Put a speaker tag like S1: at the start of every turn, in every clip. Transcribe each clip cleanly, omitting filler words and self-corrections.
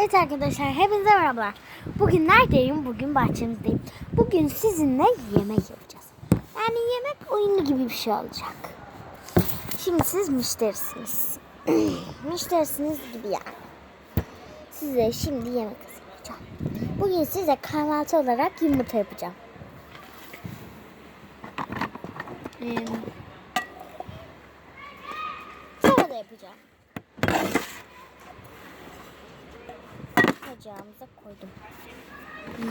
S1: Evet arkadaşlar, hepinize merhabalar. Bugün neredeyim? Bugün bahçemizdeyim. Bugün sizinle yemek yapacağız. Yani yemek oyunu gibi bir şey olacak. Şimdi siz müşterisiniz. Müşterisiniz gibi yani. Size şimdi yemek hazırlayacağım. Bugün size kahvaltı olarak yumurta yapacağım. Sonra da yapacağım. Ocağımıza koydum.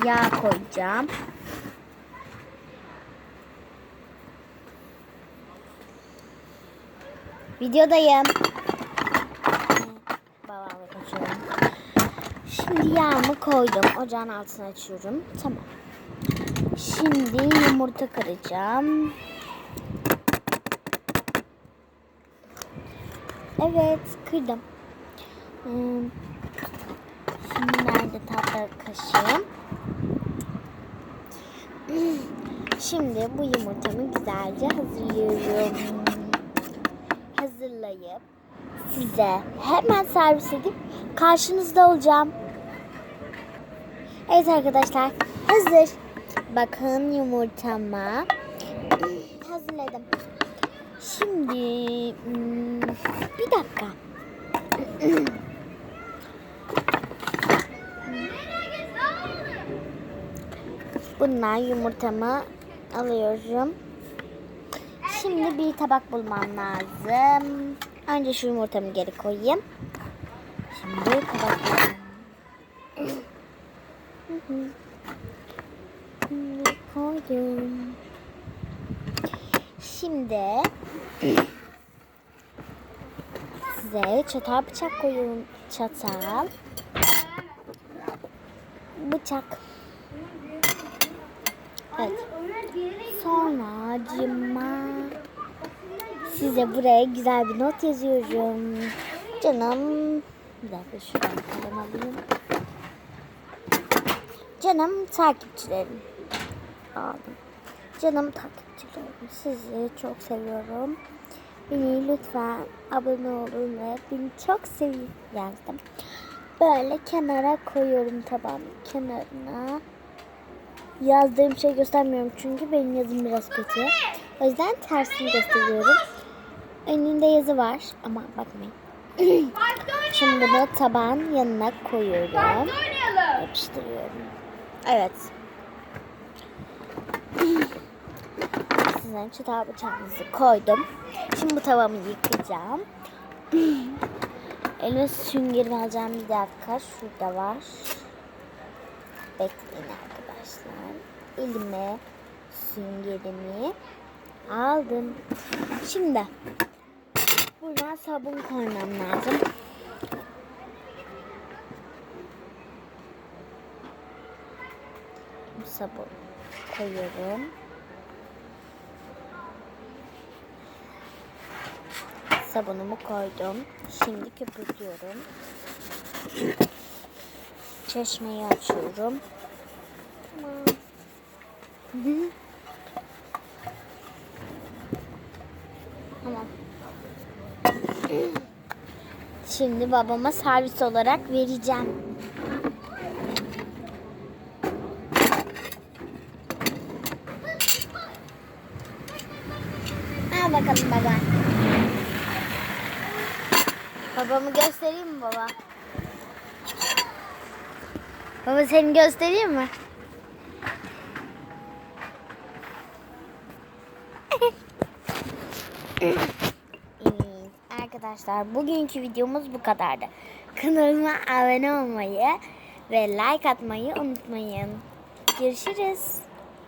S1: Yağ koyacağım. Videodayım. Babamla konuşuyorum. Şimdi yağımı koydum. Ocağın altına açıyorum. Tamam. Şimdi yumurta kıracağım. Evet, kırdım. Şimdi nerede tahta kaşığım? Şimdi bu yumurtamı güzelce hazırlayıp size hemen servis edip karşınızda olacağım. Evet arkadaşlar, hazır. Bakın yumurtamı hazırladım. Şimdi bir dakika. Bundan yumurtamı alıyorum. Şimdi bir tabak bulmam lazım. Önce şu yumurtamı geri koyayım. Şimdi tabak koydum. Şimdi size çatal bıçak koyuyorum. Çatal, bıçak. Evet. Sonra size buraya güzel bir not yazıyorum. Canım, bir dakika şuradan kalem alayım. Canım takipçilerim. Aldım. Canım takipçilerim. Sizi çok seviyorum. Beni lütfen abone olun ve beni çok sevin yazdım. Böyle kenara koyuyorum, tabağın kenarına. Yazdığım şey göstermiyorum çünkü benim yazım biraz kötü. O yüzden tersini gösteriyorum. Önünde yazı var ama bakmayın. Şimdi bunu tabağın yanına koyuyorum. Yapıştırıyorum. Evet. Sizden çatal bıçağınızı koydum. Şimdi bu tavamı yıkayacağım. Elime süngerimi alacağım, bir dakika. Şurada var. Bekleyin arkadaşlar. Elime süngerimi aldım. Şimdi buradan sabun koymam lazım. Sabun koyuyorum. Sabunumu koydum. Şimdi köpürtüyorum. Çeşmeyi açıyorum. Tamam. Şimdi babama servis olarak vereceğim. Al bakalım baba. Babamı göstereyim mi baba? Baba seni göstereyim mi? Evet, arkadaşlar bugünkü videomuz bu kadardı. Kanalıma abone olmayı ve like atmayı unutmayın. Görüşürüz.